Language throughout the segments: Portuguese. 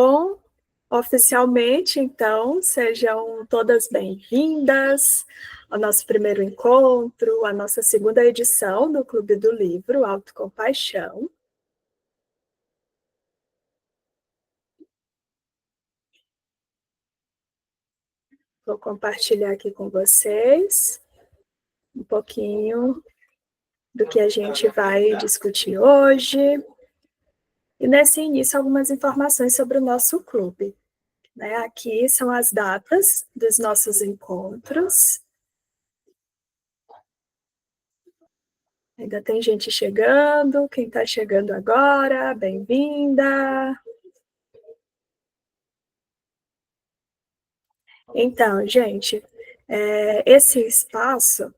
Bom, oficialmente, então, sejam todas bem-vindas ao nosso primeiro encontro, à nossa segunda edição do Clube do Livro Autocompaixão. Vou compartilhar aqui com vocês um pouquinho do que a gente vai discutir hoje. E nesse início, algumas informações sobre o nosso clube. Aqui são as datas dos nossos encontros. Ainda tem gente chegando. Quem está chegando agora, bem-vinda. Então, gente, esse espaço,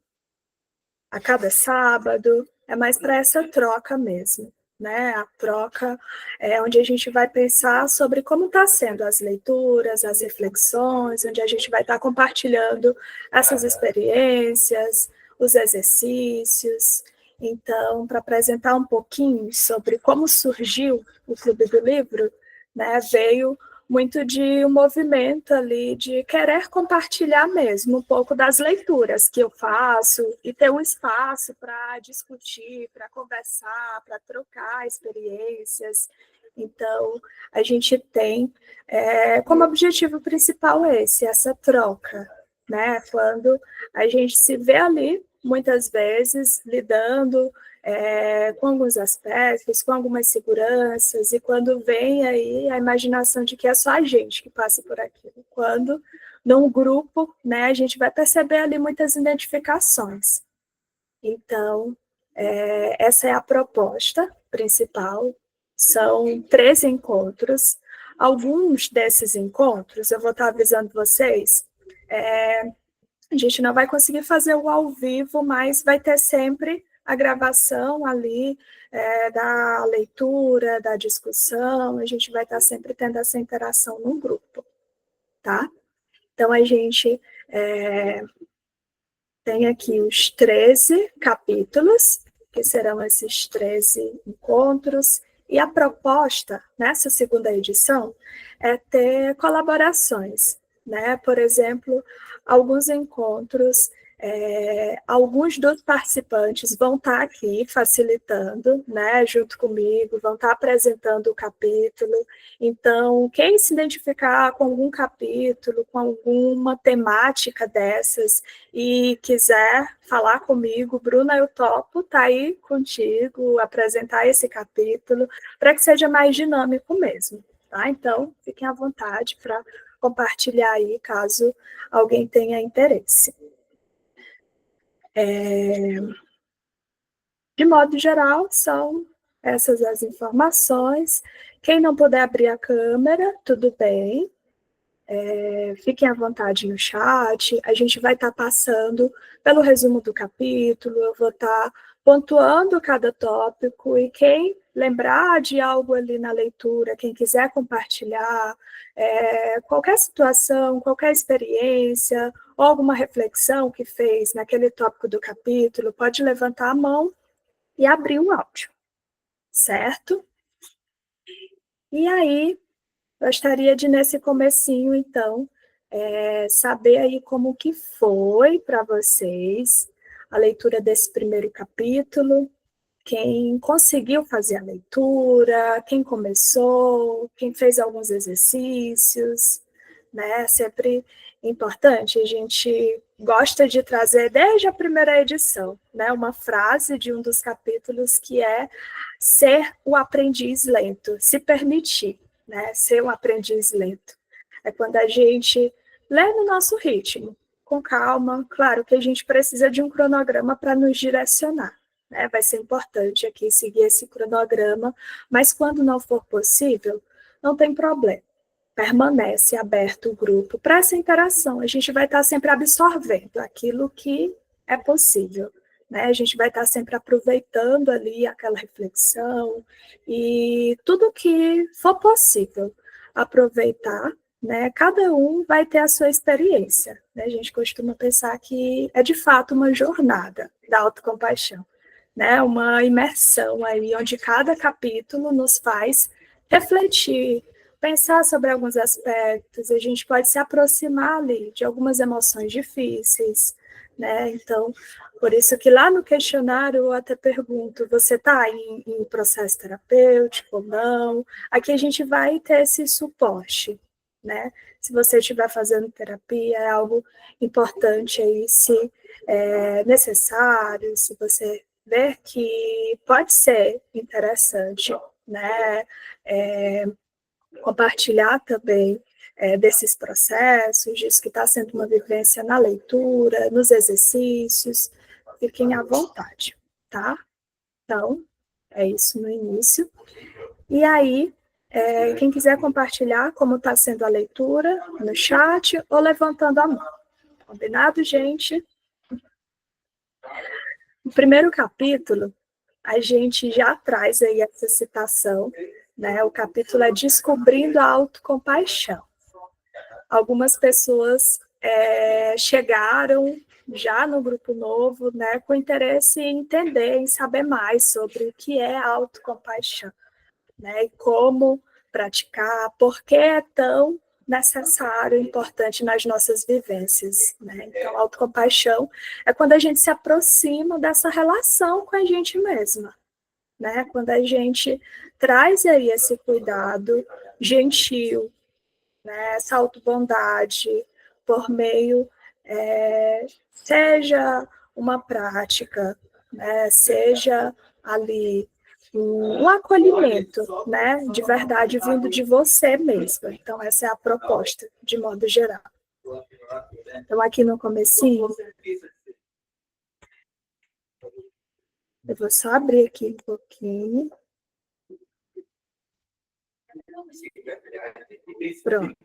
a cada sábado, é mais para essa troca mesmo, né? A troca é onde a gente vai pensar sobre como está sendo as leituras, as reflexões, onde a gente vai estar compartilhando essas experiências, os exercícios. Então, para apresentar um pouquinho sobre como surgiu o Clube do Livro, né, veio muito de um movimento ali de querer compartilhar mesmo um pouco das leituras que eu faço e ter um espaço para discutir, para conversar, para trocar experiências. Então, a gente tem como objetivo principal essa troca, né? Quando a gente se vê ali, muitas vezes, lidando com alguns aspectos, com algumas seguranças, e quando vem aí a imaginação de que é só a gente que passa por aquilo. Quando, num grupo, né, a gente vai perceber ali muitas identificações. Então, essa é a proposta principal. São 13 encontros. Alguns desses encontros, eu vou estar avisando vocês, a gente não vai conseguir fazer o ao vivo, mas vai ter sempre a gravação ali da leitura, da discussão, a gente vai estar sempre tendo essa interação num grupo, tá? Então, a gente tem aqui os 13 capítulos, que serão esses 13 encontros, e a proposta, nessa segunda edição, é ter colaborações, né? Por exemplo, alguns encontros, alguns dos participantes vão estar aqui facilitando, né, junto comigo, vão estar apresentando o capítulo. Então, quem se identificar com algum capítulo, com alguma temática dessas e quiser falar comigo, Bruna, eu topo, tá aí contigo, apresentar esse capítulo, para que seja mais dinâmico mesmo, tá? Então, fiquem à vontade para compartilhar aí, caso alguém tenha interesse. De modo geral, são essas as informações. Quem não puder abrir a câmera, tudo bem. Fiquem à vontade no chat, a gente vai estar passando pelo resumo do capítulo, eu vou estar pontuando cada tópico, e quem lembrar de algo ali na leitura, quem quiser compartilhar, qualquer situação, qualquer experiência, ou alguma reflexão que fez naquele tópico do capítulo, pode levantar a mão e abrir um áudio, certo? E aí, gostaria de, nesse comecinho, então, saber aí como que foi para vocês a leitura desse primeiro capítulo, quem conseguiu fazer a leitura, quem começou, quem fez alguns exercícios, né? Sempre importante, a gente gosta de trazer desde a primeira edição, né, uma frase de um dos capítulos que é ser o aprendiz lento, se permitir, né, ser um aprendiz lento. É quando a gente lê no nosso ritmo, com calma. Claro que a gente precisa de um cronograma para nos direcionar, né? Vai ser importante aqui seguir esse cronograma, mas quando não for possível, não tem problema. Permanece aberto o grupo para essa interação. A gente vai estar sempre absorvendo aquilo que é possível, né? A gente vai estar sempre aproveitando ali aquela reflexão e tudo que for possível aproveitar, né? Cada um vai ter a sua experiência, né? A gente costuma pensar que é de fato uma jornada da autocompaixão, né? Uma imersão aí onde cada capítulo nos faz refletir, pensar sobre alguns aspectos, a gente pode se aproximar ali de algumas emoções difíceis, né? Então, por isso que lá no questionário eu até pergunto, você está em processo terapêutico ou não? Aqui a gente vai ter esse suporte, né? Se você estiver fazendo terapia, é algo importante aí, se é necessário, se você ver que pode ser interessante, né? Compartilhar também desses processos, disso que está sendo uma vivência na leitura, nos exercícios, fiquem à vontade, tá? Então, é isso no início. E aí, quem quiser compartilhar como está sendo a leitura no chat ou levantando a mão. Combinado, gente? No primeiro capítulo, a gente já traz aí essa citação, né? O capítulo é Descobrindo a Autocompaixão. Algumas pessoas chegaram já no grupo novo, né, com interesse em entender, em saber mais sobre o que é autocompaixão, né, e como praticar, por que é tão necessário, importante nas nossas vivências, né? Então, autocompaixão é quando a gente se aproxima dessa relação com a gente mesma, né? Quando a gente traz aí esse cuidado gentil, né? Essa autobondade por meio, seja uma prática, né? Seja ali um acolhimento, né, de verdade, vindo de você mesma. Então, essa é a proposta, de modo geral. Então, aqui no comecinho, eu vou só abrir aqui um pouquinho. Pronto.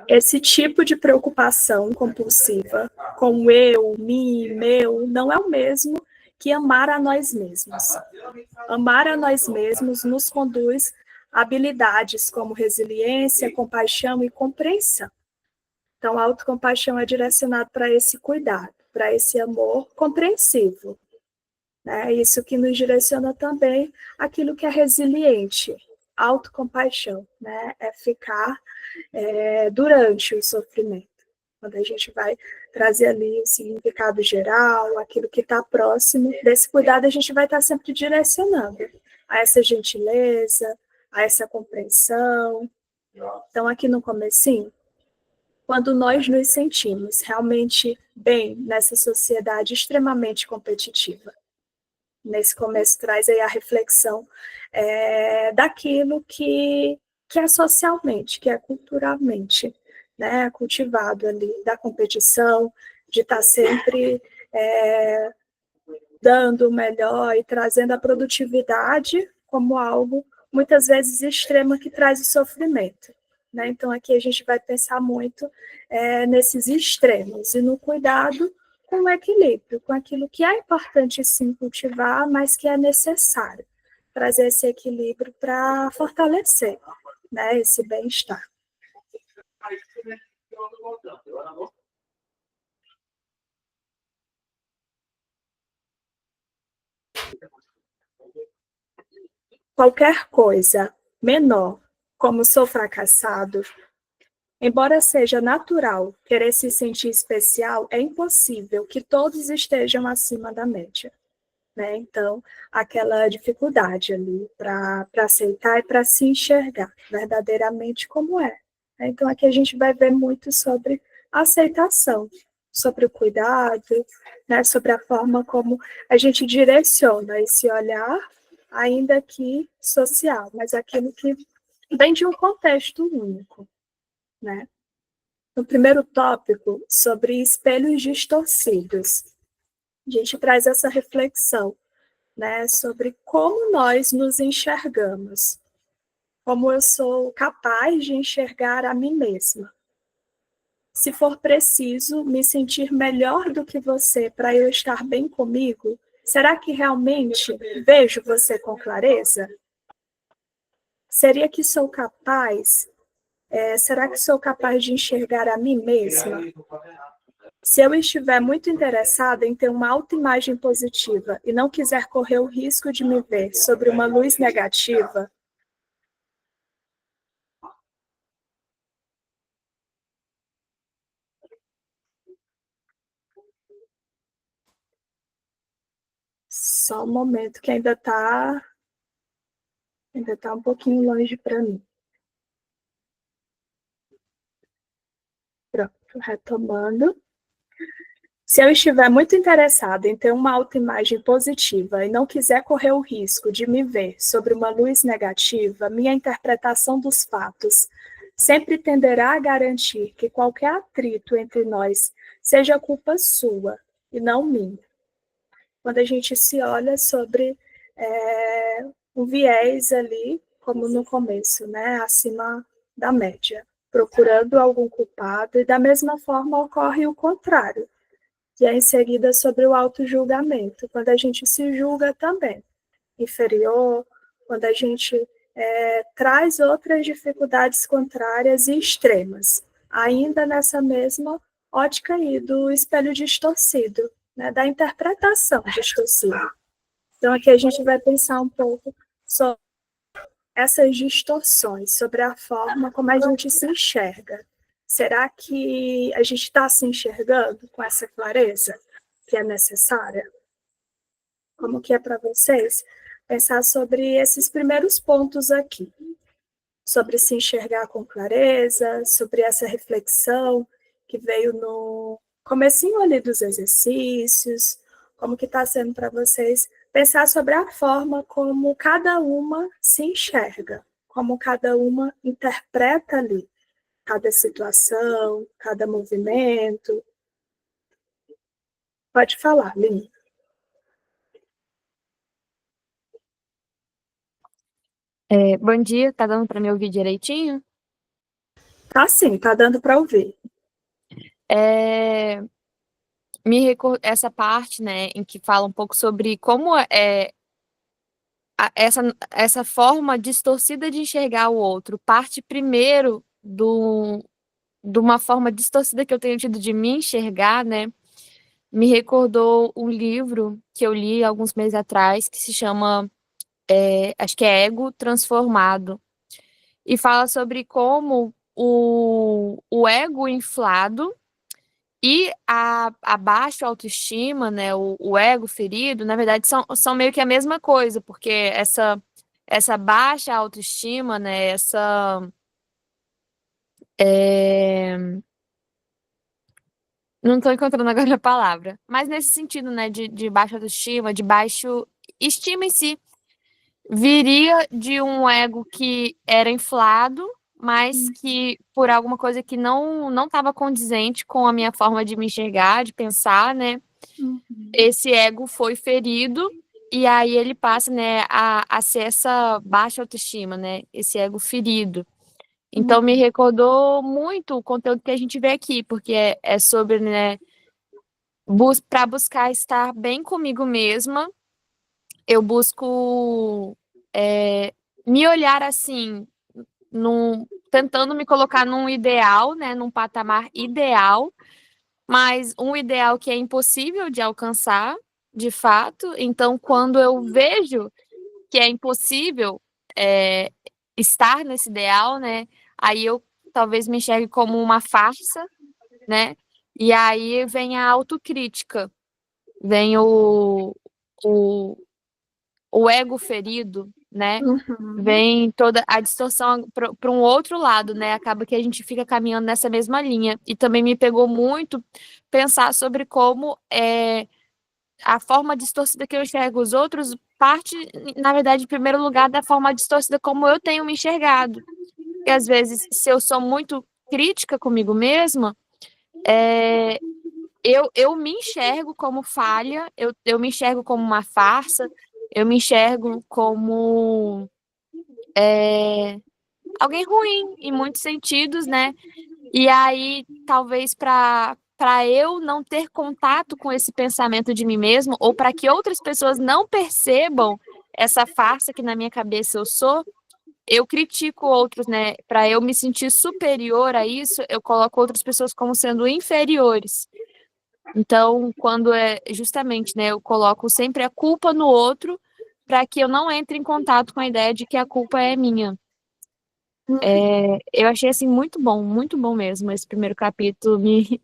Esse tipo de preocupação compulsiva com o eu, mim, meu, não é o mesmo que amar a nós mesmos. Amar a nós mesmos nos conduz a habilidades como resiliência, compaixão e compreensão. Então, a autocompaixão é direcionada para esse cuidado, para esse amor compreensivo. Né? Isso que nos direciona também aquilo que é resiliente. Autocompaixão, né? É ficar durante o sofrimento. Quando a gente vai trazer ali o significado geral, aquilo que está próximo desse cuidado, a gente vai estar sempre direcionando a essa gentileza, a essa compreensão. Então, aqui no comecinho, quando nós nos sentimos realmente bem nessa sociedade extremamente competitiva, nesse começo traz aí a reflexão daquilo que é socialmente, que é culturalmente, né, cultivado ali, da competição, de estar sempre dando o melhor e trazendo a produtividade como algo, muitas vezes, extremo, que traz o sofrimento. Né? Então, aqui a gente vai pensar muito nesses extremos e no cuidado com o equilíbrio, com aquilo que é importante, sim, cultivar, mas que é necessário trazer esse equilíbrio para fortalecer, né, esse bem-estar. Qualquer coisa menor, como sou fracassado, embora seja natural querer se sentir especial, é impossível que todos estejam acima da média. Né? Então, aquela dificuldade ali para aceitar e para se enxergar verdadeiramente como é. Então, aqui a gente vai ver muito sobre a aceitação, sobre o cuidado, né? Sobre a forma como a gente direciona esse olhar, ainda que social, mas aquilo que vem de um contexto único. Né? No primeiro tópico, sobre espelhos distorcidos, a gente traz essa reflexão, né, sobre como nós nos enxergamos, como eu sou capaz de enxergar a mim mesma. Se for preciso me sentir melhor do que você para eu estar bem comigo, será que realmente vejo você com clareza? Seria que sou capaz? Será que sou capaz de enxergar a mim mesma? Se eu estiver muito interessada em ter uma autoimagem positiva e não quiser correr o risco de me ver sobre uma luz negativa, Só um momento que ainda tá um pouquinho longe para mim. Pronto, retomando. Se eu estiver muito interessada em ter uma autoimagem positiva e não quiser correr o risco de me ver sobre uma luz negativa, minha interpretação dos fatos sempre tenderá a garantir que qualquer atrito entre nós seja culpa sua e não minha. Quando a gente se olha sobre um viés ali, como no começo, né, acima da média, procurando algum culpado, e da mesma forma ocorre o contrário, que é em seguida sobre o auto-julgamento, quando a gente se julga também inferior, quando a gente traz outras dificuldades contrárias e extremas, ainda nessa mesma ótica aí do espelho distorcido, né, da interpretação distorcida. Então, aqui a gente vai pensar um pouco sobre essas distorções, sobre a forma como a gente se enxerga. Será que a gente está se enxergando com essa clareza que é necessária? Como que é para vocês pensar sobre esses primeiros pontos aqui? Sobre se enxergar com clareza, sobre essa reflexão que veio no comecinho ali dos exercícios, como que está sendo para vocês pensar sobre a forma como cada uma se enxerga, como cada uma interpreta ali cada situação, cada movimento. Pode falar, Lini. Bom dia, tá dando para me ouvir direitinho? Tá sim, tá dando para ouvir. Essa parte, né, em que fala um pouco sobre como essa forma distorcida de enxergar o outro parte primeiro de uma forma distorcida que eu tenho tido de me enxergar, né? Me recordou um livro que eu li alguns meses atrás que se chama, acho que é Ego Transformado, e fala sobre como o ego inflado e a baixa autoestima, né, o ego ferido, na verdade, são meio que a mesma coisa, porque essa baixa autoestima, né, não estou encontrando agora a palavra, mas nesse sentido, né, de baixa autoestima, de baixo estima em si, viria de um ego que era inflado, mas que por alguma coisa que não estava condizente com a minha forma de me enxergar, de pensar, né, esse ego foi ferido e aí ele passa, né, a ser essa baixa autoestima, né, esse ego ferido. Então me recordou muito o conteúdo que a gente vê aqui, porque é sobre, né, para buscar estar bem comigo mesma, eu busco me olhar assim, tentando me colocar num ideal, né, num patamar ideal, mas um ideal que é impossível de alcançar, de fato. Então, quando eu vejo que é impossível estar nesse ideal, né, aí eu talvez me enxergue como uma farsa, né, e aí vem a autocrítica, vem o, o ego ferido, né, vem toda a distorção para um outro lado, né? Acaba que a gente fica caminhando nessa mesma linha. E também me pegou muito pensar sobre como a forma distorcida que eu enxergo os outros parte, na verdade, em primeiro lugar, da forma distorcida como eu tenho me enxergado. E às vezes, se eu sou muito crítica comigo mesma, eu me enxergo como falha, eu me enxergo como uma farsa, eu me enxergo como alguém ruim em muitos sentidos, né? E aí, talvez para eu não ter contato com esse pensamento de mim mesmo, ou para que outras pessoas não percebam essa farsa que na minha cabeça eu sou, eu critico outros, né? Para eu me sentir superior a isso, eu coloco outras pessoas como sendo inferiores. Então, quando é justamente, né, eu coloco sempre a culpa no outro, para que eu não entre em contato com a ideia de que a culpa é minha. Eu achei assim muito bom mesmo. Esse primeiro capítulo me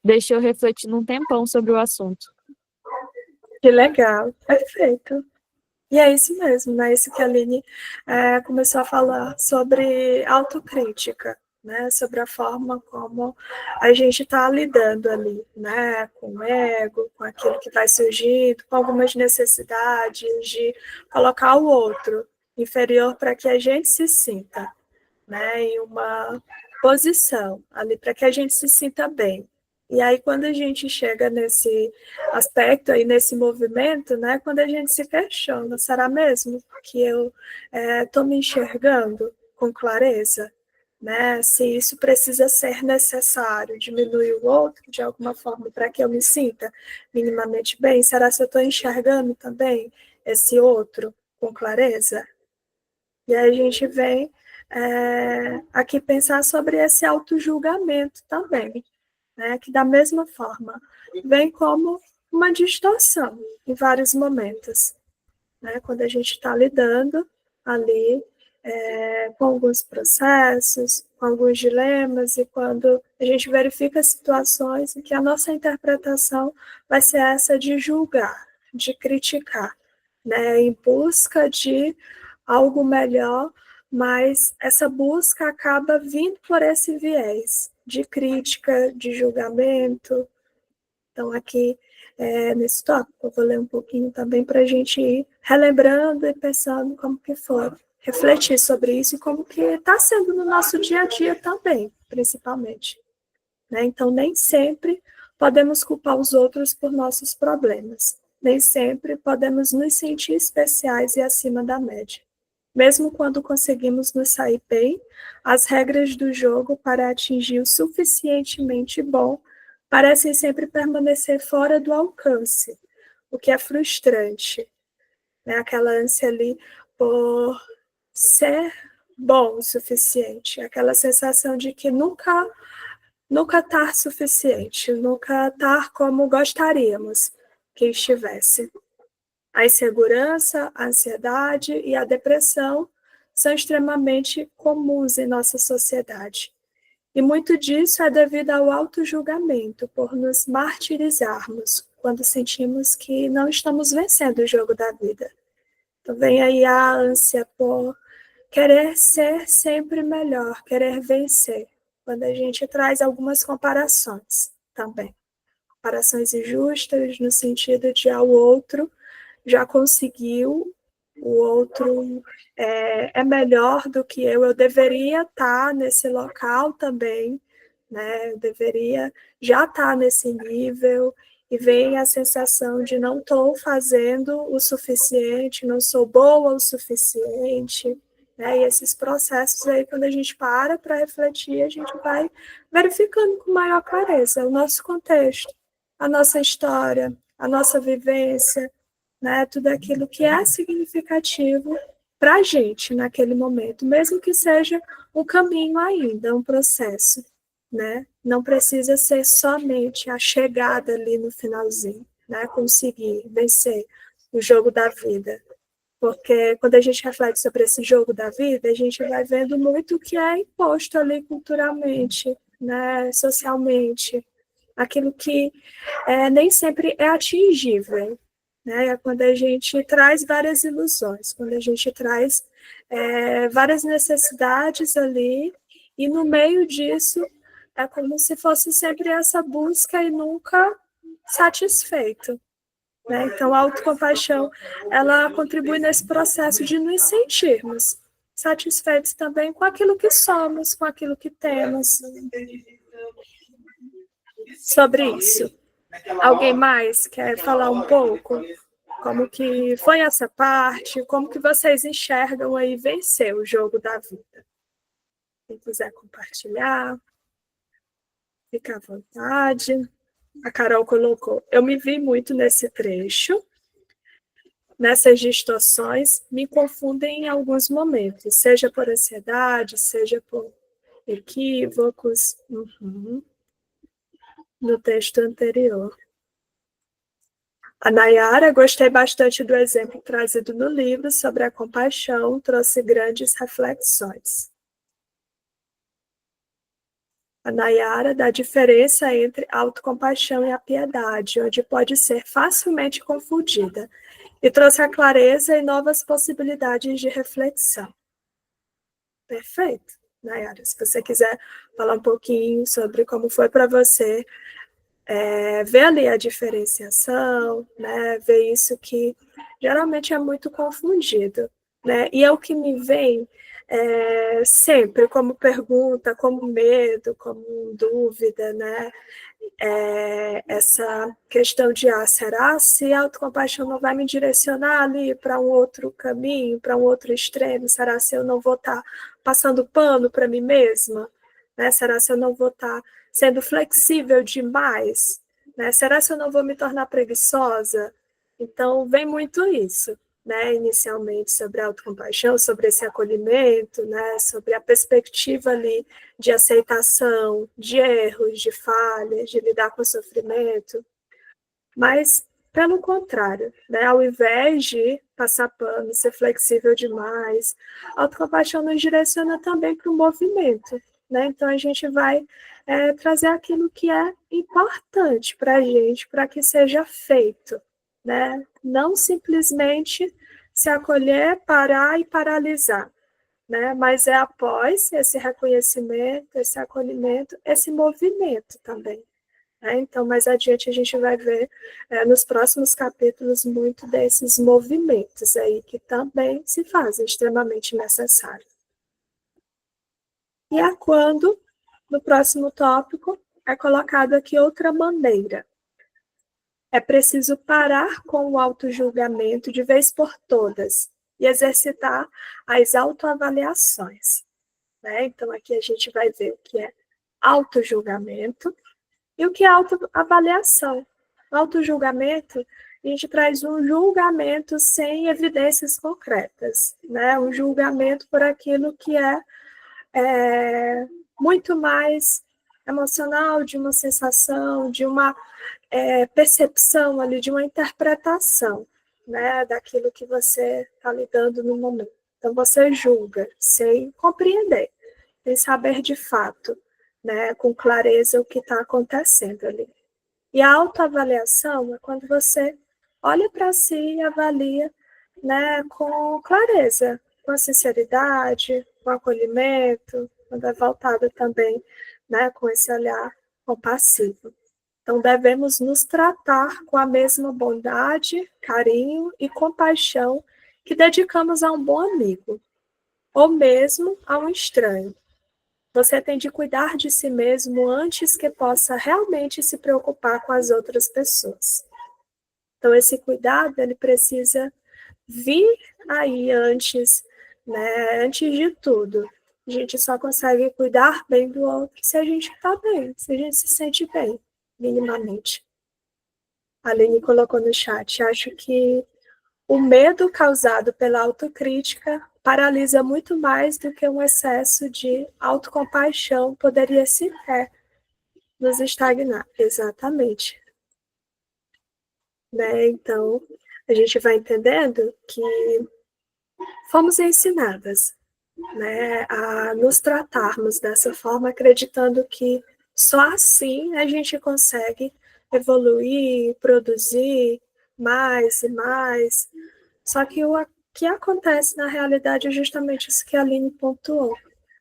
deixou refletindo um tempão sobre o assunto. Que legal, perfeito. E é isso mesmo, né? Isso que a Aline começou a falar sobre autocrítica, né? Sobre a forma como a gente está lidando ali, né? Com o ego, com aquilo que vai surgindo, com algumas necessidades de colocar o outro inferior para que a gente se sinta, né? Em uma posição ali para que a gente se sinta bem. E aí, quando a gente chega nesse aspecto aí, nesse movimento, né, quando a gente se questiona, será mesmo que eu estou me enxergando com clareza? Né? Se isso precisa ser necessário, diminuir o outro de alguma forma para que eu me sinta minimamente bem? Será que eu estou enxergando também esse outro com clareza? E aí a gente vem aqui pensar sobre esse auto-julgamento também, né? Que da mesma forma vem como uma distorção em vários momentos, né? Quando a gente está lidando ali com alguns processos, com alguns dilemas, e quando a gente verifica situações em que a nossa interpretação vai ser essa de julgar, de criticar, né? Em busca de algo melhor, mas essa busca acaba vindo por esse viés de crítica, de julgamento. Então, aqui, nesse tópico, eu vou ler um pouquinho também para a gente ir relembrando e pensando como que foi, refletir sobre isso e como que está sendo no nosso dia a dia também, principalmente. Né? Então, nem sempre podemos culpar os outros por nossos problemas. Nem sempre podemos nos sentir especiais e acima da média. Mesmo quando conseguimos nos sair bem, as regras do jogo para atingir o suficientemente bom parecem sempre permanecer fora do alcance, o que é frustrante. Né? Aquela ânsia ali por ser bom o suficiente, aquela sensação de que nunca estar suficiente, nunca estar como gostaríamos que estivesse. A insegurança, a ansiedade e a depressão são extremamente comuns em nossa sociedade. E muito disso é devido ao auto-julgamento, por nos martirizarmos quando sentimos que não estamos vencendo o jogo da vida. Então vem aí a ânsia por querer ser sempre melhor, querer vencer, quando a gente traz algumas comparações também. Comparações injustas no sentido de ao outro já conseguiu, o outro é melhor do que eu deveria estar nesse local também, né? Eu deveria já estar nesse nível, e vem a sensação de não estou fazendo o suficiente, não sou boa o suficiente, né? E esses processos aí, quando a gente para refletir, a gente vai verificando com maior clareza o nosso contexto, a nossa história, a nossa vivência, né? Tudo aquilo que é significativo para a gente naquele momento, mesmo que seja um caminho ainda, um processo, né? Não precisa ser somente a chegada ali no finalzinho, né? Conseguir vencer o jogo da vida. Porque quando a gente reflete sobre esse jogo da vida, a gente vai vendo muito o que é imposto ali culturalmente, né? Socialmente, aquilo que nem sempre é atingível, né? É quando a gente traz várias ilusões, quando a gente traz várias necessidades ali, e no meio disso é como se fosse sempre essa busca e nunca satisfeito. Né? Então, a autocompaixão, ela contribui nesse processo de nos sentirmos satisfeitos também com aquilo que somos, com aquilo que temos. Sobre isso, alguém mais quer falar um pouco? Como que foi essa parte? Como que vocês enxergam aí vencer o jogo da vida? Quem quiser compartilhar, fica à vontade. A Carol colocou, eu me vi muito nesse trecho, nessas distorções, me confundem em alguns momentos, seja por ansiedade, seja por equívocos. No texto anterior. A Nayara, gostei bastante do exemplo trazido no livro sobre a compaixão, trouxe grandes reflexões. a Nayara, da diferença entre a autocompaixão e a piedade, onde pode ser facilmente confundida, e trouxe a clareza e novas possibilidades de reflexão. Perfeito, Nayara. Se você quiser falar um pouquinho sobre como foi para você ver ali a diferenciação, né, ver isso que geralmente é muito confundido, né, e é o que me vem sempre como pergunta, como medo, como dúvida, né, essa questão de, será se a autocompaixão não vai me direcionar ali para um outro caminho, para um outro extremo? Será se eu não vou estar passando pano para mim mesma? Né? Será se eu não vou estar sendo flexível demais? Né? Será se eu não vou me tornar preguiçosa? Então, vem muito isso, né? Inicialmente sobre a autocompaixão, sobre esse acolhimento, né? Sobre a perspectiva ali de aceitação, de erros, de falhas, de lidar com o sofrimento, mas pelo contrário, né? Ao invés de passar pano, ser flexível demais, a autocompaixão nos direciona também para o movimento, né? Então a gente vai trazer aquilo que é importante para a gente, para que seja feito, né? Não simplesmente se acolher, parar e paralisar, né? Mas é após esse reconhecimento, esse acolhimento, esse movimento também. Né? Então, mais adiante a gente vai ver nos próximos capítulos muito desses movimentos aí que também se fazem extremamente necessários. E é quando, no próximo tópico, é colocado aqui outra maneira. É preciso parar com o autojulgamento de vez por todas e exercitar as autoavaliações. Né? Então, aqui a gente vai ver o que é autojulgamento e o que é autoavaliação. Autojulgamento, a gente traz um julgamento sem evidências concretas, né? Um julgamento por aquilo que é muito mais emocional, de uma sensação, de uma percepção ali, de uma interpretação, né? Daquilo que você está lidando no momento. Então, você julga sem compreender, sem saber de fato, né, com clareza o que está acontecendo ali. E a autoavaliação é quando você olha para si e avalia, né, com clareza, com sinceridade, com acolhimento, quando é voltada também, né, com esse olhar compassivo. Então, devemos nos tratar com a mesma bondade, carinho e compaixão que dedicamos a um bom amigo, ou mesmo a um estranho. Você tem de cuidar de si mesmo antes que possa realmente se preocupar com as outras pessoas. Então, esse cuidado, ele precisa vir aí antes, né? Antes de tudo. A gente só consegue cuidar bem do outro se a gente está bem, se a gente se sente bem, minimamente. A Aline colocou no chat, acho que o medo causado pela autocrítica paralisa muito mais do que um excesso de autocompaixão poderia sequer nos estagnar. Exatamente. Né? Então, a gente vai entendendo que fomos ensinadas, né, a nos tratarmos dessa forma, acreditando que só assim a gente consegue evoluir, produzir mais e mais. Só que o que acontece na realidade é justamente isso que a Aline pontuou,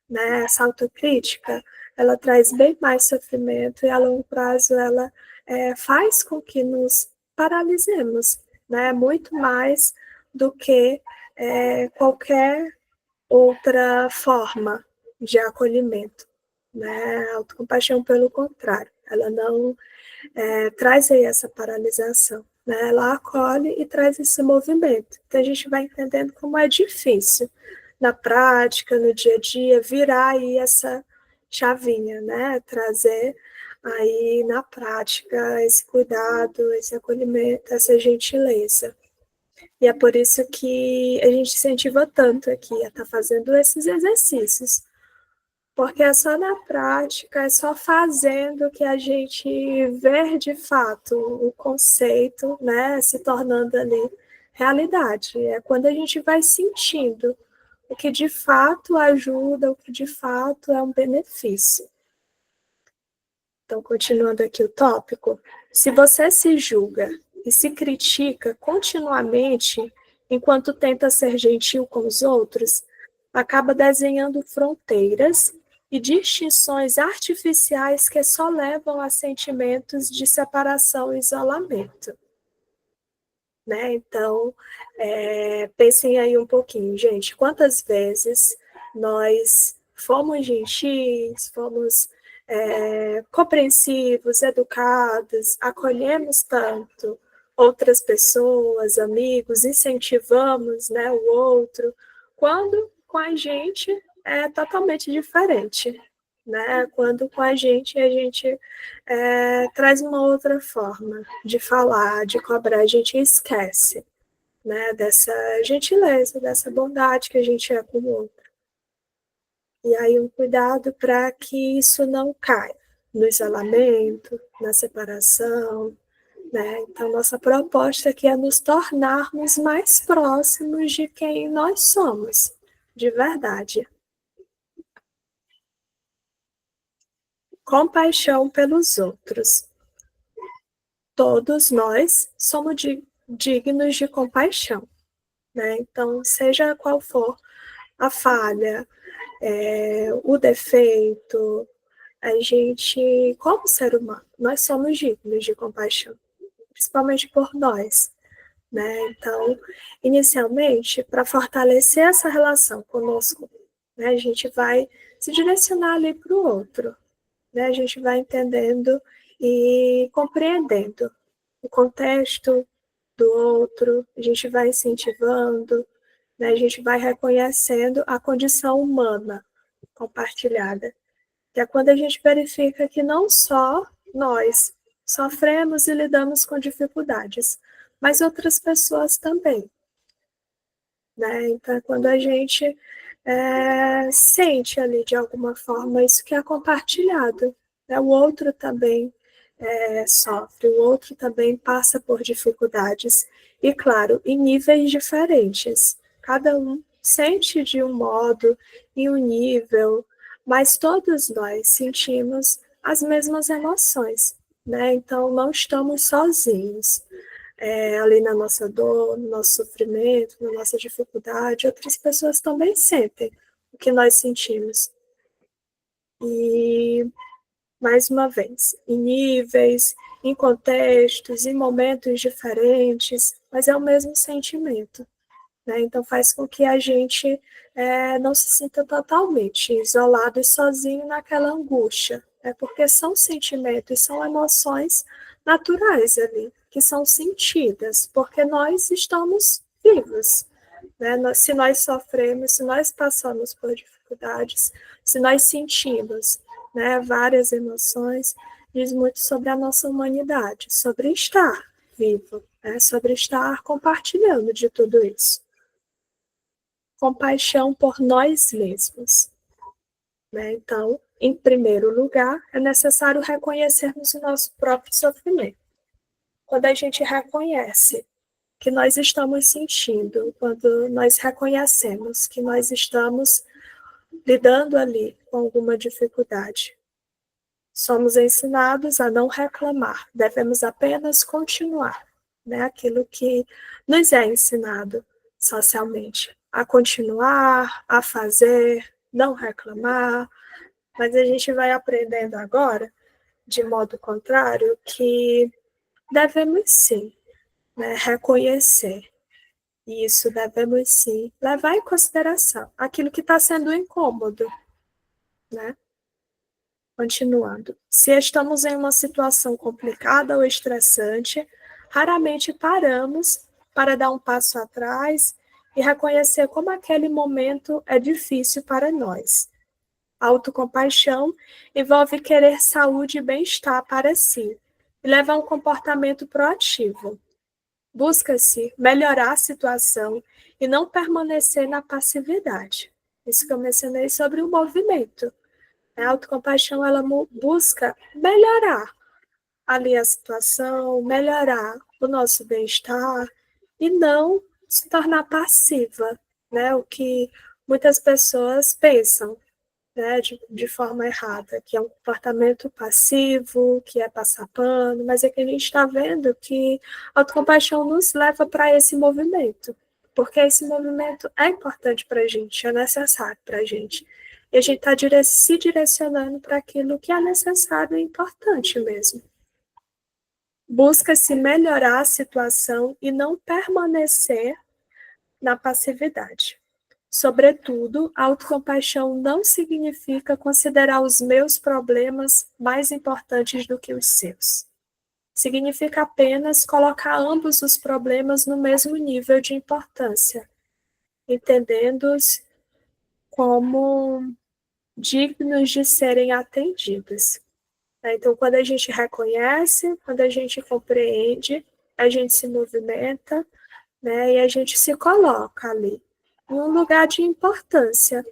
né? Essa autocrítica, ela traz bem mais sofrimento e a longo prazo ela faz com que nos paralisemos, né? Muito mais do que qualquer outra forma de acolhimento, né? A autocompaixão, pelo contrário, ela não traz aí essa paralisação, né? Ela acolhe e traz esse movimento. Então, a gente vai entendendo como é difícil, na prática, no dia a dia, virar aí essa chavinha, né? Trazer aí na prática esse cuidado, esse acolhimento, essa gentileza. E é por isso que a gente incentiva tanto aqui a estar fazendo esses exercícios, porque é só na prática, é só fazendo que a gente vê de fato o conceito, né, se tornando ali realidade. É quando a gente vai sentindo o que de fato ajuda, o que de fato é um benefício. Então, continuando aqui o tópico, se você se julga e se critica continuamente enquanto tenta ser gentil com os outros, acaba desenhando fronteiras e distinções artificiais que só levam a sentimentos de separação e isolamento. Né? Então, pensem aí um pouquinho, gente, quantas vezes nós fomos gentis, fomos compreensivos, educados, acolhemos tanto outras pessoas, amigos, incentivamos, né, o outro, quando com a gente é totalmente diferente, né? Quando com a gente traz uma outra forma de falar, de cobrar, a gente esquece, né, dessa gentileza, dessa bondade que a gente é com o outro. E aí um cuidado para que isso não caia no isolamento, na separação, né? Então, nossa proposta aqui é nos tornarmos mais próximos de quem nós somos, de verdade. Compaixão pelos outros. Todos nós somos dignos de compaixão, né? Então, seja qual for a falha, o defeito, a gente, como ser humano, nós somos dignos de compaixão, principalmente por nós, né? Então, inicialmente, para fortalecer essa relação conosco, né, a gente vai se direcionar ali para o outro, né? A gente vai entendendo e compreendendo o contexto do outro, a gente vai incentivando, né? A gente vai reconhecendo a condição humana compartilhada, que é quando a gente verifica que não só nós sofremos e lidamos com dificuldades, mas outras pessoas também, né? Então, é quando a gente sente ali, de alguma forma, isso que é compartilhado, né? O outro também sofre, o outro também passa por dificuldades, e, claro, em níveis diferentes. Cada um sente de um modo, em um nível, mas todos nós sentimos as mesmas emoções, né? Então, não estamos sozinhos. Ali na nossa dor, no nosso sofrimento, na nossa dificuldade, outras pessoas também sentem o que nós sentimos. E, mais uma vez, em níveis, em contextos, em momentos diferentes, mas é o mesmo sentimento, né? Então faz com que a gente não se sinta totalmente isolado e sozinho naquela angústia, né? Porque são sentimentos, são emoções naturais ali, que são sentidas, porque nós estamos vivos, né? Se nós sofremos, se nós passamos por dificuldades, se nós sentimos, né, várias emoções, diz muito sobre a nossa humanidade, sobre estar vivo, né, sobre estar compartilhando de tudo isso. Compaixão por nós mesmos, né? Então, em primeiro lugar, é necessário reconhecermos o nosso próprio sofrimento. Quando a gente reconhece que nós estamos sentindo, quando nós reconhecemos que nós estamos lidando ali com alguma dificuldade, somos ensinados a não reclamar, devemos apenas continuar, né? Aquilo que nos é ensinado socialmente, a continuar, a fazer, não reclamar, mas a gente vai aprendendo agora, de modo contrário, que devemos sim, né, reconhecer isso, devemos sim levar em consideração aquilo que está sendo incômodo, né? Continuando. Se estamos em uma situação complicada ou estressante, raramente paramos para dar um passo atrás e reconhecer como aquele momento é difícil para nós. A autocompaixão envolve querer saúde e bem-estar para si e levar um comportamento proativo. Busca-se melhorar a situação e não permanecer na passividade. Isso que eu mencionei sobre o movimento. A autocompaixão, ela busca melhorar ali a situação, melhorar o nosso bem-estar e não se tornar passiva, né? O que muitas pessoas pensam, né, de forma errada, que é um comportamento passivo, que é passar pano, mas é que a gente está vendo que a autocompaixão nos leva para esse movimento, porque esse movimento é importante para a gente, é necessário para a gente. E a gente está se direcionando para aquilo que é necessário e importante mesmo. Busca-se melhorar a situação e não permanecer na passividade. Sobretudo, a autocompaixão não significa considerar os meus problemas mais importantes do que os seus. Significa apenas colocar ambos os problemas no mesmo nível de importância, entendendo-os como dignos de serem atendidos. Então, quando a gente reconhece, quando a gente compreende, a gente se movimenta, né, e a gente se coloca ali, em um lugar de importância,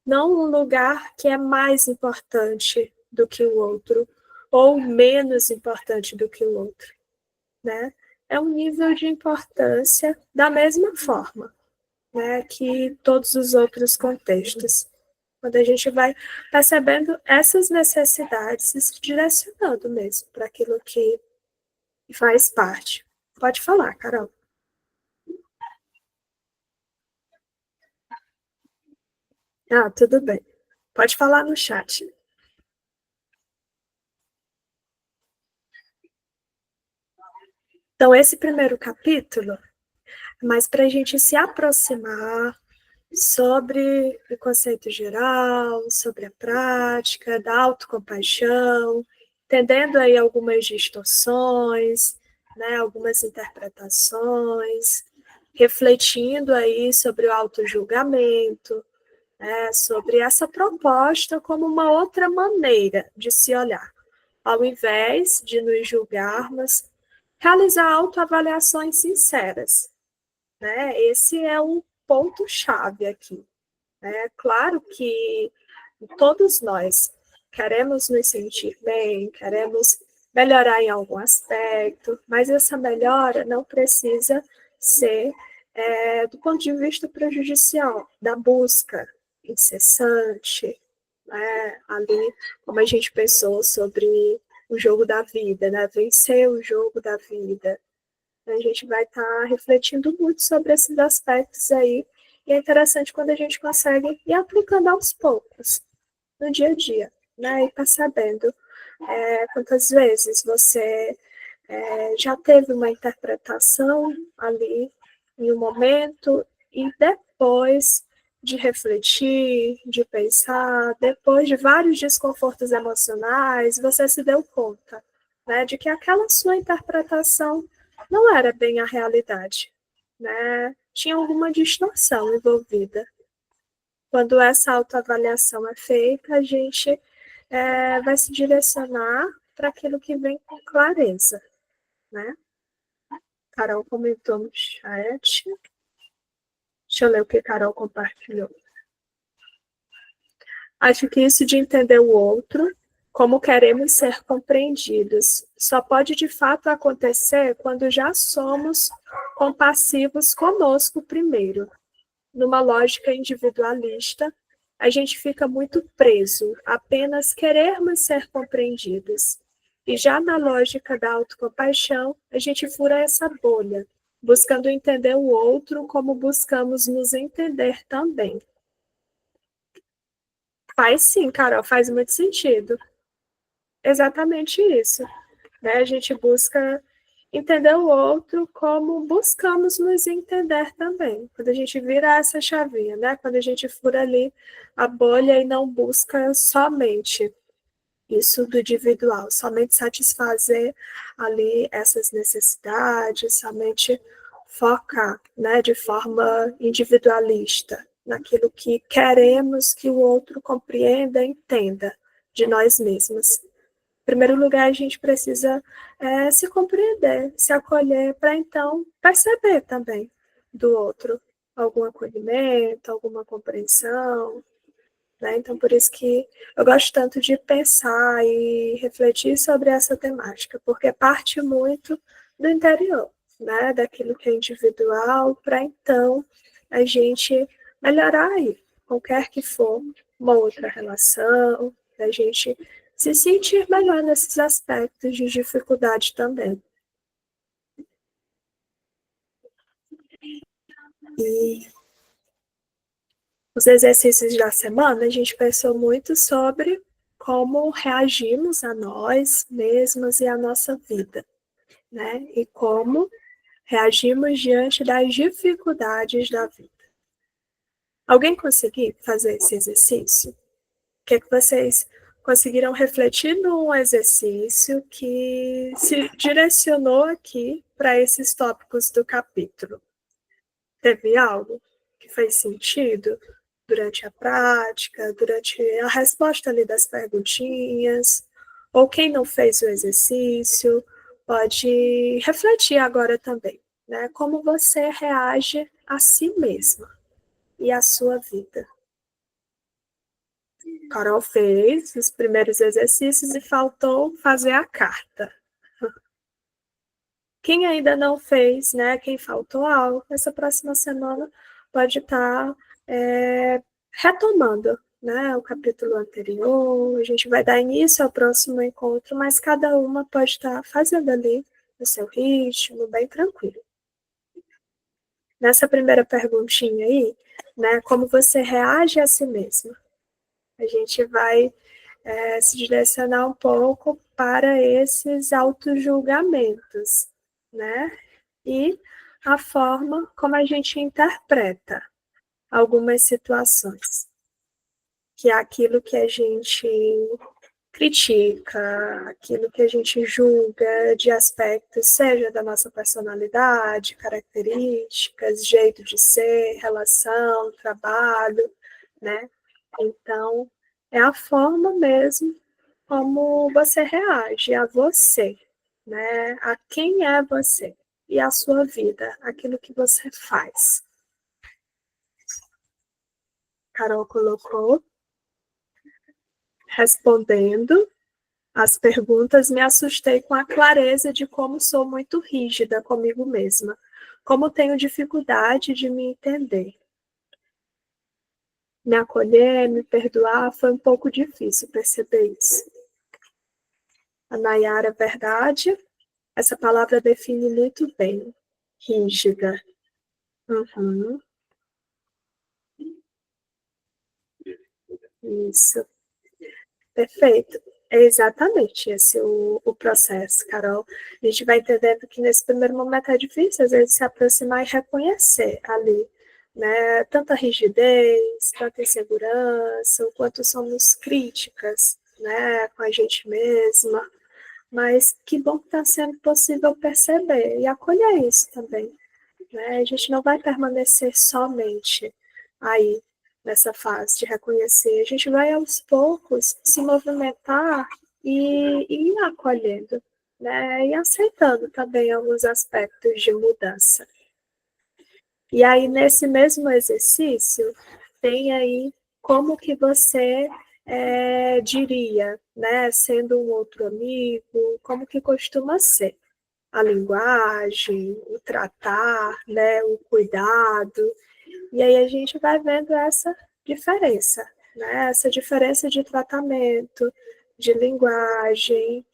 não um lugar que é mais importante do que o outro, ou menos importante do que o outro, né? É um nível de importância da mesma forma, né, que todos os outros contextos. Quando a gente vai percebendo essas necessidades e se direcionando mesmo para aquilo que faz parte. Pode falar, Carol. Ah, tudo bem. Pode falar no chat. Então, esse primeiro capítulo é mais para a gente se aproximar sobre o conceito geral, sobre a prática da autocompaixão, entendendo aí algumas distorções, né, algumas interpretações, refletindo aí sobre o autojulgamento, né, sobre essa proposta como uma outra maneira de se olhar. Ao invés de nos julgarmos, realizar autoavaliações sinceras, né? Esse é um ponto-chave aqui. É claro que todos nós queremos nos sentir bem, queremos melhorar em algum aspecto, mas essa melhora não precisa ser do ponto de vista prejudicial, da busca incessante, né? Ali, como a gente pensou sobre o jogo da vida, né? Vencer o jogo da vida. A gente vai estar refletindo muito sobre esses aspectos aí, e é interessante quando a gente consegue ir aplicando aos poucos, no dia a dia, né? E percebendo quantas vezes você já teve uma interpretação ali em um momento e depois de refletir, de pensar, depois de vários desconfortos emocionais, você se deu conta, né, de que aquela sua interpretação não era bem a realidade, né? Tinha alguma distorção envolvida. Quando essa autoavaliação é feita, a gente vai se direcionar para aquilo que vem com clareza, né? Carol comentou no chat. Deixa eu ler o que Carol compartilhou. Acho que isso de entender o outro, como queremos ser compreendidos, só pode de fato acontecer quando já somos compassivos conosco primeiro. Numa lógica individualista, a gente fica muito preso a apenas querermos ser compreendidos. E já na lógica da autocompaixão, a gente fura essa bolha, buscando entender o outro como buscamos nos entender também. Faz sim, Carol, faz muito sentido. Exatamente isso. Né? A gente busca entender o outro como buscamos nos entender também. Quando a gente vira essa chavinha, né? Quando a gente fura ali a bolha e não busca somente isso do individual, somente satisfazer ali essas necessidades, somente focar, né, de forma individualista naquilo que queremos que o outro compreenda e entenda de nós mesmos. Em primeiro lugar, a gente precisa se compreender, se acolher, para então perceber também do outro algum acolhimento, alguma compreensão, né? Então, por isso que eu gosto tanto de pensar e refletir sobre essa temática, porque parte muito do interior, né? Daquilo que é individual, para então a gente melhorar aí, qualquer que for uma outra relação, para a gente se sentir melhor nesses aspectos de dificuldade também. E os exercícios da semana, a gente pensou muito sobre como reagimos a nós mesmos e a nossa vida, né? E como reagimos diante das dificuldades da vida. Alguém conseguiu fazer esse exercício? O que vocês conseguiram refletir num exercício que se direcionou aqui para esses tópicos do capítulo? Teve algo que fez sentido durante a prática, durante a resposta ali das perguntinhas? Ou quem não fez o exercício, pode refletir agora também, né? Como você reage a si mesma e à sua vida. Carol fez os primeiros exercícios e faltou fazer a carta. Quem ainda não fez, né? Quem faltou algo, essa próxima semana pode estar retomando, né? O capítulo anterior. A gente vai dar início ao próximo encontro, mas cada uma pode estar fazendo ali no seu ritmo, bem tranquilo. Nessa primeira perguntinha aí, né? Como você reage a si mesma? A gente vai se direcionar um pouco para esses autojulgamentos, né? E a forma como a gente interpreta algumas situações, que é aquilo que a gente critica, aquilo que a gente julga de aspectos, seja da nossa personalidade, características, jeito de ser, relação, trabalho, né? Então, é a forma mesmo como você reage a você, né? A quem é você e a sua vida, aquilo que você faz. Carol colocou, respondendo as perguntas, me assustei com a clareza de como sou muito rígida comigo mesma, como tenho dificuldade de me entender. Me acolher, me perdoar, foi um pouco difícil perceber isso. A Nayara, verdade, essa palavra define muito bem. Rígida. Uhum. Isso. Perfeito. É exatamente esse o processo, Carol. A gente vai entendendo que nesse primeiro momento é difícil, às vezes, se aproximar e reconhecer ali, né? Tanta rigidez, tanta insegurança, o quanto somos críticas, né, com a gente mesma. Mas que bom que está sendo possível perceber e acolher isso também, né? A gente não vai permanecer somente aí nessa fase de reconhecer. A gente vai aos poucos se movimentar e ir acolhendo, né? E aceitando também alguns aspectos de mudança. E aí, nesse mesmo exercício, tem aí como que você diria, né? Sendo um outro amigo, como que costuma ser a linguagem, o tratar, né, o cuidado. E aí a gente vai vendo essa diferença, né? Essa diferença de tratamento, de linguagem.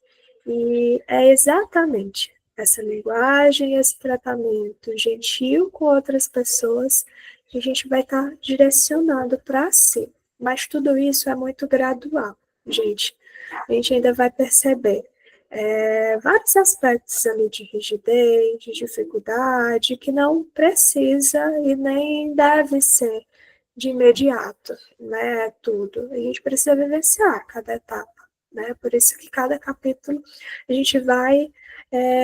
E é exatamente essa linguagem, esse tratamento gentil com outras pessoas que a gente vai estar direcionando para si. Mas tudo isso é muito gradual, gente. A gente ainda vai perceber vários aspectos ali de rigidez, de dificuldade, que não precisa e nem deve ser de imediato, né? Tudo. A gente precisa vivenciar cada etapa, né? Por isso que cada capítulo a gente vai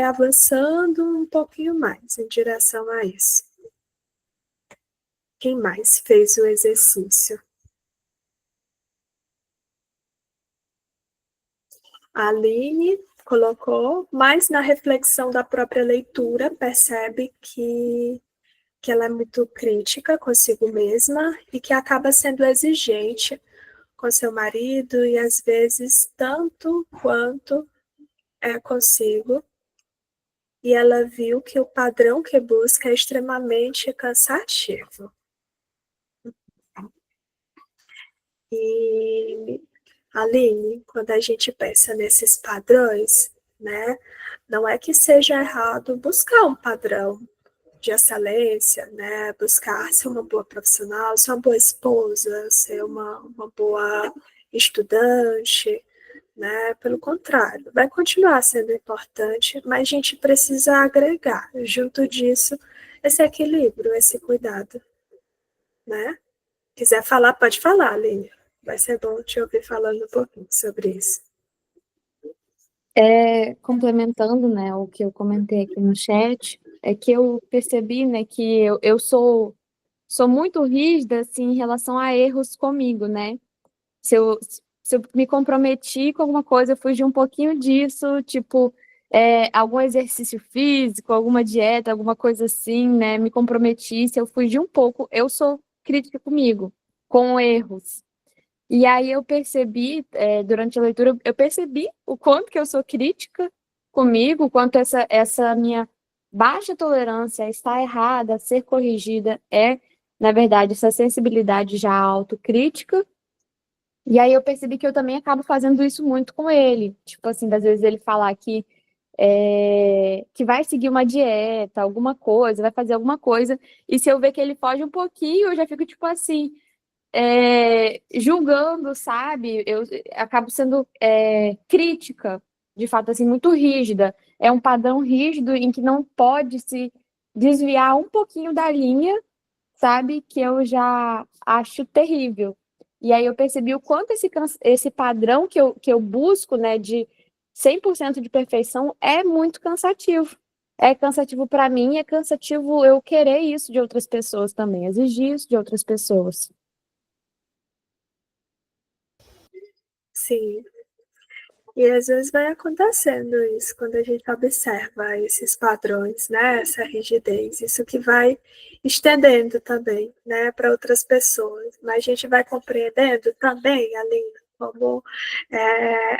avançando um pouquinho mais em direção a isso. Quem mais fez o exercício? A Aline colocou, mas na reflexão da própria leitura, percebe que ela é muito crítica consigo mesma e que acaba sendo exigente com seu marido e às vezes tanto quanto é consigo. E ela viu que o padrão que busca é extremamente cansativo. E, Aline, quando a gente pensa nesses padrões, né, não é que seja errado buscar um padrão de excelência, né, buscar ser uma boa profissional, ser uma boa esposa, ser uma boa estudante, né, pelo contrário, vai continuar sendo importante, mas a gente precisa agregar, junto disso, esse equilíbrio, esse cuidado, né? Quiser falar, pode falar, Aline. Vai ser bom te ouvir falando um pouquinho sobre isso. Complementando, né, o que eu comentei aqui no chat, é que eu percebi, né, que eu sou muito rígida, assim, em relação a erros comigo, né? Se eu me comprometi com alguma coisa, eu fugi um pouquinho disso, tipo, algum exercício físico, alguma dieta, alguma coisa assim, né? Me comprometi, se eu fugir um pouco, eu sou crítica comigo, com erros. E aí eu percebi, durante a leitura, eu percebi o quanto que eu sou crítica comigo, o quanto essa minha baixa tolerância a estar errada, a ser corrigida, na verdade, essa sensibilidade já autocrítica. E aí eu percebi que eu também acabo fazendo isso muito com ele. Tipo assim, às vezes ele falar que vai seguir uma dieta, alguma coisa, vai fazer alguma coisa, e se eu ver que ele foge um pouquinho, eu já fico tipo assim, julgando, sabe? Eu acabo sendo crítica, de fato, assim, muito rígida. É um padrão rígido em que não pode se desviar um pouquinho da linha, sabe? Que eu já acho terrível. E aí eu percebi o quanto esse padrão que eu busco, né, de 100% de perfeição, é muito cansativo. É cansativo para mim, é cansativo eu querer isso de outras pessoas também, exigir isso de outras pessoas. Sim. E às vezes vai acontecendo isso, quando a gente observa esses padrões, né, essa rigidez, isso que vai estendendo também, né, para outras pessoas. Mas a gente vai compreendendo também, Aline, como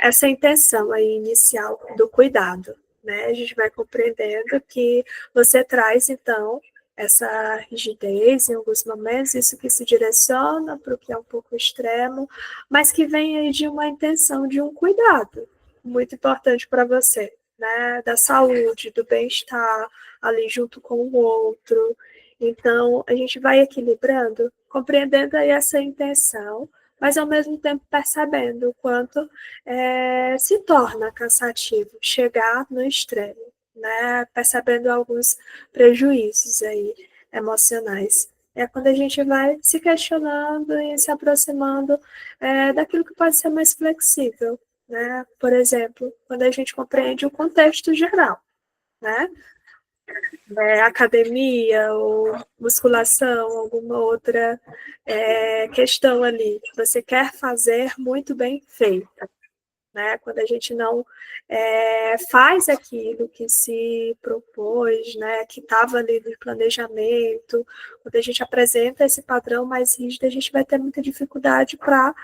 essa intenção aí inicial do cuidado, né? A gente vai compreendendo que você traz, então, essa rigidez em alguns momentos, isso que se direciona para o que é um pouco extremo, mas que vem aí de uma intenção de um cuidado muito importante para você, né? Da saúde, do bem-estar ali junto com o outro. Então, a gente vai equilibrando, compreendendo aí essa intenção, mas ao mesmo tempo percebendo o quanto se torna cansativo chegar no extremo, né? Percebendo alguns prejuízos aí emocionais. É quando a gente vai se questionando e se aproximando daquilo que pode ser mais flexível, né? Por exemplo, quando a gente compreende o contexto geral, né? Academia ou musculação, alguma outra questão ali que você quer fazer muito bem feita, né? Quando a gente não faz aquilo que se propôs, né? Que estava ali no planejamento, quando a gente apresenta esse padrão mais rígido, a gente vai ter muita dificuldade para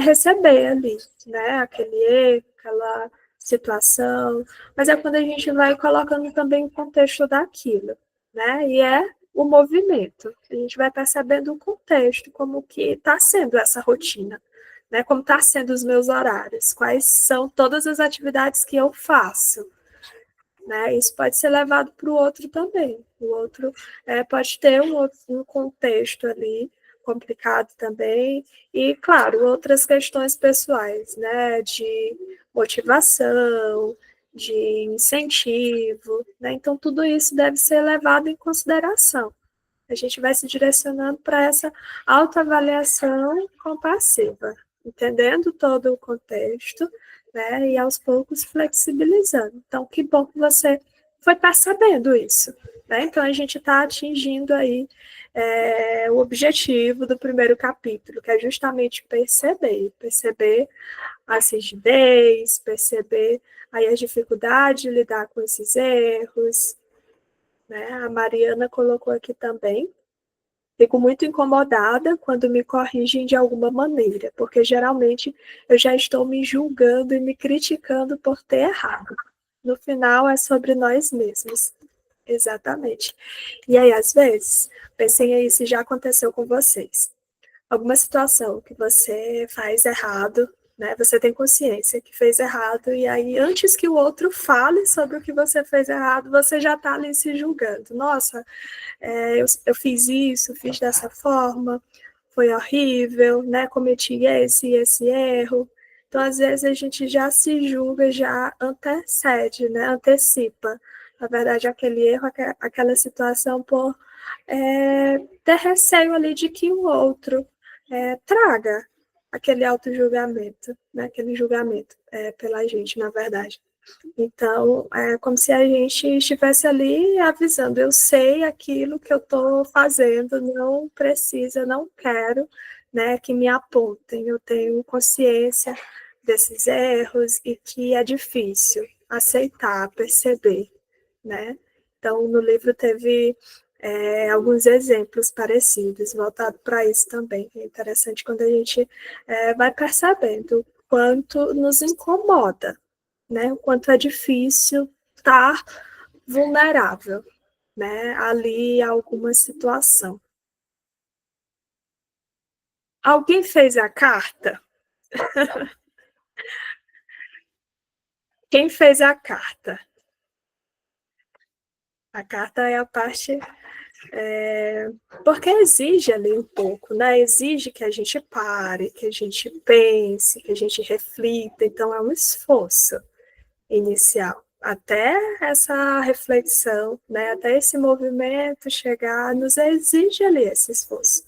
receber ali, né? Aquele erro, aquela situação, mas é quando a gente vai colocando também o contexto daquilo, né? E é o movimento. A gente vai percebendo o contexto, como que está sendo essa rotina, né? Como está sendo os meus horários, quais são todas as atividades que eu faço, né? Isso pode ser levado para o outro também. O outro pode ter um contexto ali complicado também e, claro, outras questões pessoais, né? De motivação, de incentivo, né? Então tudo isso deve ser levado em consideração. A gente vai se direcionando para essa autoavaliação compassiva, entendendo todo o contexto, né, e aos poucos flexibilizando. Então, que bom que você foi percebendo isso, né? Então, a gente está atingindo aí o objetivo do primeiro capítulo, que é justamente perceber a rigidez, perceber aí as dificuldades de lidar com esses erros, né? A Mariana colocou aqui também. Fico muito incomodada quando me corrigem de alguma maneira, porque geralmente eu já estou me julgando e me criticando por ter errado. No final, é sobre nós mesmos. Exatamente. E aí, às vezes, pensem aí se já aconteceu com vocês. alguma situação que você faz errado, né? Você tem consciência que fez errado, e aí, antes que o outro fale sobre o que você fez errado, você já está ali se julgando. Nossa, eu fiz isso, fiz dessa forma, foi horrível, né? Cometi esse erro. Então, às vezes, a gente já se julga, já antecede, né? Antecipa, na verdade, aquele erro, aquela situação, por ter receio ali de que o outro traga aquele auto-julgamento, né? Aquele julgamento pela gente, na verdade. Então, é como se a gente estivesse ali avisando, eu sei aquilo que eu estou fazendo, não precisa, não quero, né, que me apontem, eu tenho consciência desses erros e que é difícil aceitar, perceber, né? Então, no livro teve alguns exemplos parecidos, voltado para isso também. É interessante quando a gente vai percebendo quanto nos incomoda, né? O quanto é difícil estar vulnerável, né? Ali a alguma situação. Alguém fez a carta? Quem fez a carta? A carta é a parte porque exige ali um pouco, né? Exige que a gente pare, que a gente pense, que a gente reflita. Então é um esforço inicial, até essa reflexão, né, até esse movimento chegar, nos exige ali esse esforço.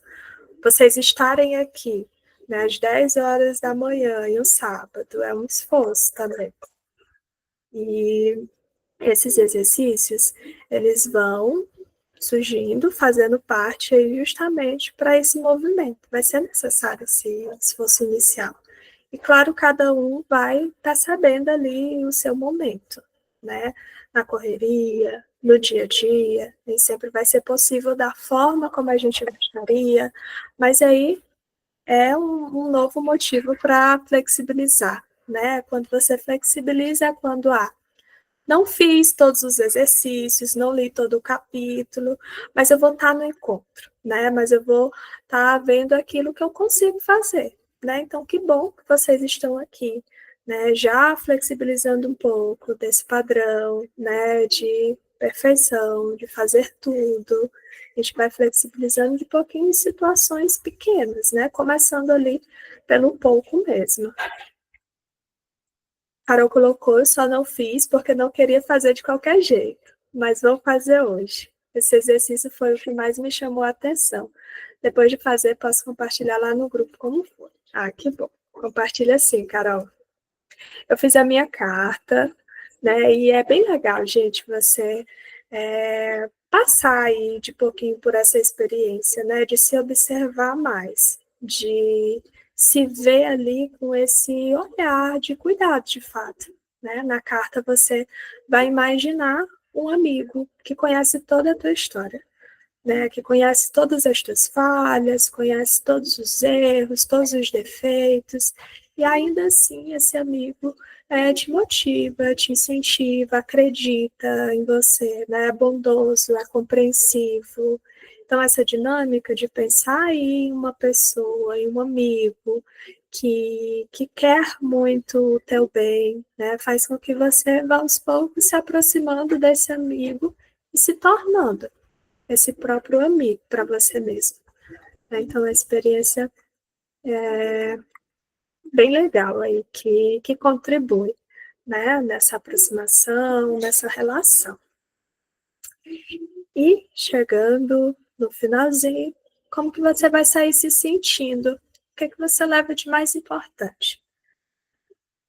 Vocês estarem aqui, né, às 10 horas da manhã e um sábado, é um esforço também. E esses exercícios, eles vão surgindo, fazendo parte aí justamente para esse movimento. Vai ser necessário esse esforço inicial. E claro, cada um vai estar sabendo ali o seu momento, né? Na correria, no dia a dia, nem sempre vai ser possível da forma como a gente gostaria, mas aí é um novo motivo para flexibilizar, né? Quando você flexibiliza, é quando não fiz todos os exercícios, não li todo o capítulo, mas eu vou estar no encontro, né? Mas eu vou estar vendo aquilo que eu consigo fazer, né? Então, que bom que vocês estão aqui, né? Já flexibilizando um pouco desse padrão, né? De perfeição, de fazer tudo. A gente vai flexibilizando de pouquinho em situações pequenas, né? Começando ali pelo pouco mesmo. Carol colocou, eu só não fiz porque não queria fazer de qualquer jeito, mas vou fazer hoje. Esse exercício foi o que mais me chamou a atenção. Depois de fazer, posso compartilhar lá no grupo como foi. Ah, que bom. Compartilha sim, Carol. Eu fiz a minha carta, né? E é bem legal, gente, você passar aí de pouquinho por essa experiência, né? De se observar mais, de se ver ali com esse olhar de cuidado, de fato, né? Na carta você vai imaginar um amigo que conhece toda a tua história, né? Que conhece todas as tuas falhas, conhece todos os erros, todos os defeitos, e ainda assim esse amigo te motiva, te incentiva, acredita em você, né? É bondoso, é compreensivo. Então, essa dinâmica de pensar em uma pessoa, em um amigo que quer muito o teu bem, né? Faz com que você vá aos poucos se aproximando desse amigo e se tornando esse próprio amigo para você mesmo. Então, a experiência é bem legal aí, que contribui, né, nessa aproximação, nessa relação. E chegando no finalzinho, como que você vai sair se sentindo? O que você leva de mais importante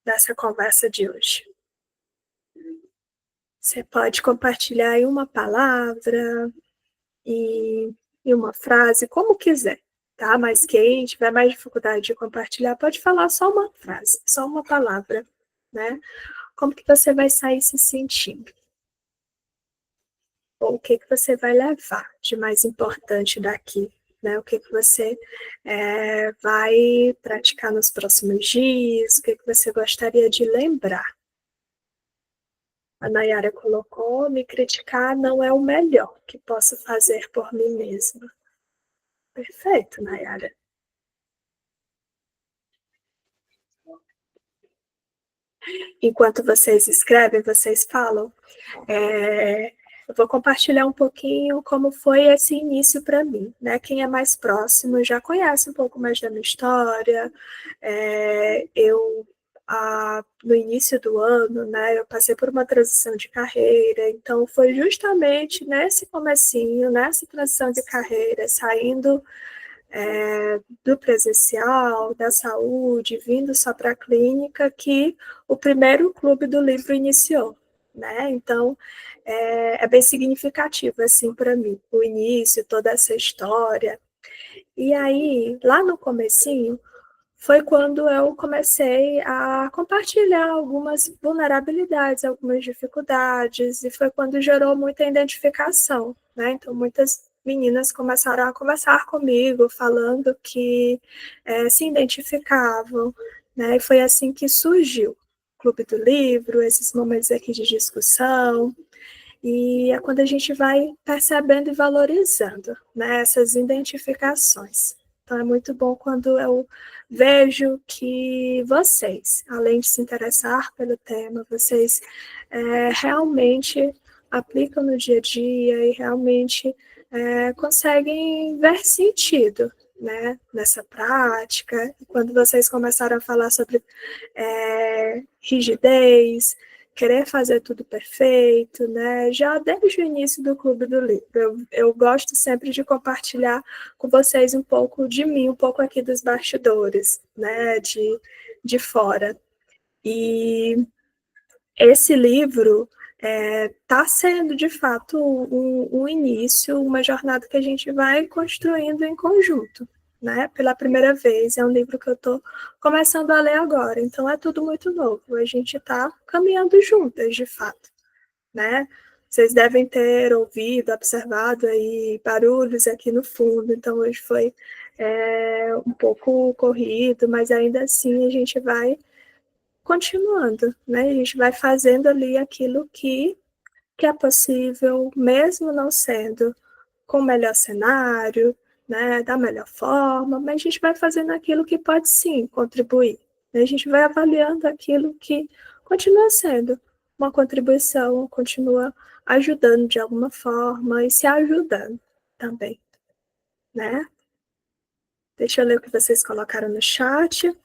dessa conversa de hoje? Você pode compartilhar aí uma palavra, e uma frase, como quiser, tá? Mas quem tiver mais dificuldade de compartilhar, pode falar só uma frase, só uma palavra, né? Como que você vai sair se sentindo? Ou o que você vai levar de mais importante daqui, né? O que você vai praticar nos próximos dias, o que você gostaria de lembrar? A Nayara colocou, me criticar não é o melhor que posso fazer por mim mesma. Perfeito, Nayara. Enquanto vocês escrevem, vocês falam. Eu vou compartilhar um pouquinho como foi esse início para mim, né? Quem é mais próximo já conhece um pouco mais da minha história. No início do ano, né, eu passei por uma transição de carreira, então foi justamente nesse comecinho, nessa transição de carreira, saindo do presencial, da saúde, vindo só para a clínica, que o primeiro clube do livro iniciou, né? Então, é bem significativo, assim, para mim, o início, toda essa história. E aí, lá no comecinho, foi quando eu comecei a compartilhar algumas vulnerabilidades, algumas dificuldades, e foi quando gerou muita identificação, né? Então, muitas meninas começaram a conversar comigo, falando que se identificavam, né? E foi assim que surgiu o Clube do Livro, esses momentos aqui de discussão, e é quando a gente vai percebendo e valorizando, né, essas identificações. Então, é muito bom quando eu vejo que vocês, além de se interessar pelo tema, vocês realmente aplicam no dia a dia e realmente conseguem ver sentido, né, nessa prática. Quando vocês começaram a falar sobre rigidez, querer fazer tudo perfeito, né? Já desde o início do Clube do Livro. Eu gosto sempre de compartilhar com vocês um pouco de mim, um pouco aqui dos bastidores, né? De fora. E esse livro está sendo, de fato, um início, uma jornada que a gente vai construindo em conjunto, né? Pela primeira vez, é um livro que eu estou começando a ler agora, então é tudo muito novo, a gente está caminhando juntas, de fato, né? Vocês devem ter ouvido, observado aí barulhos aqui no fundo, então hoje foi um pouco corrido, mas ainda assim a gente vai continuando, né? A gente vai fazendo ali aquilo que é possível, mesmo não sendo com o melhor cenário, né, da melhor forma, mas a gente vai fazendo aquilo que pode sim contribuir. A gente vai avaliando aquilo que continua sendo uma contribuição, continua ajudando de alguma forma e se ajudando também, né? Deixa eu ler o que vocês colocaram no chat.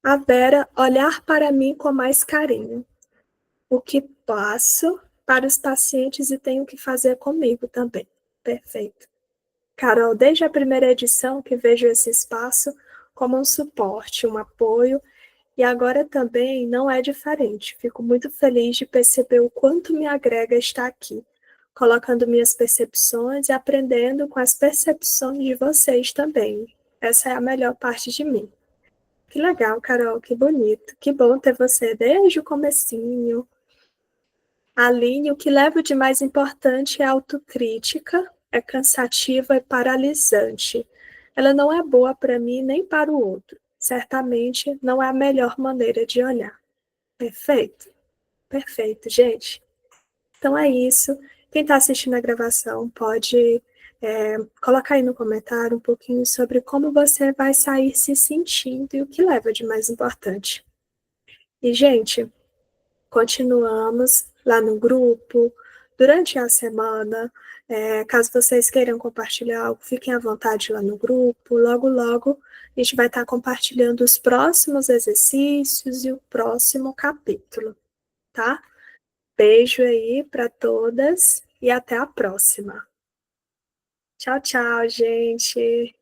A Vera, olhar para mim com mais carinho. O que passo para os pacientes e tenho que fazer comigo também. Perfeito. Carol, desde a primeira edição que vejo esse espaço como um suporte, um apoio, e agora também não é diferente. Fico muito feliz de perceber o quanto me agrega estar aqui, colocando minhas percepções e aprendendo com as percepções de vocês também. Essa é a melhor parte de mim. Que legal, Carol, que bonito. Que bom ter você desde o comecinho. Aline, o que levo de mais importante é a autocrítica, é cansativa e paralisante. Ela não é boa para mim nem para o outro. Certamente não é a melhor maneira de olhar. Perfeito? Perfeito, gente. Então é isso. Quem está assistindo a gravação pode colocar aí no comentário um pouquinho sobre como você vai sair se sentindo e o que leva de mais importante. E, gente, continuamos lá no grupo, durante a semana. Caso vocês queiram compartilhar algo, fiquem à vontade lá no grupo. Logo, logo, a gente vai estar compartilhando os próximos exercícios e o próximo capítulo, tá? Beijo aí para todas e até a próxima. Tchau, tchau, gente.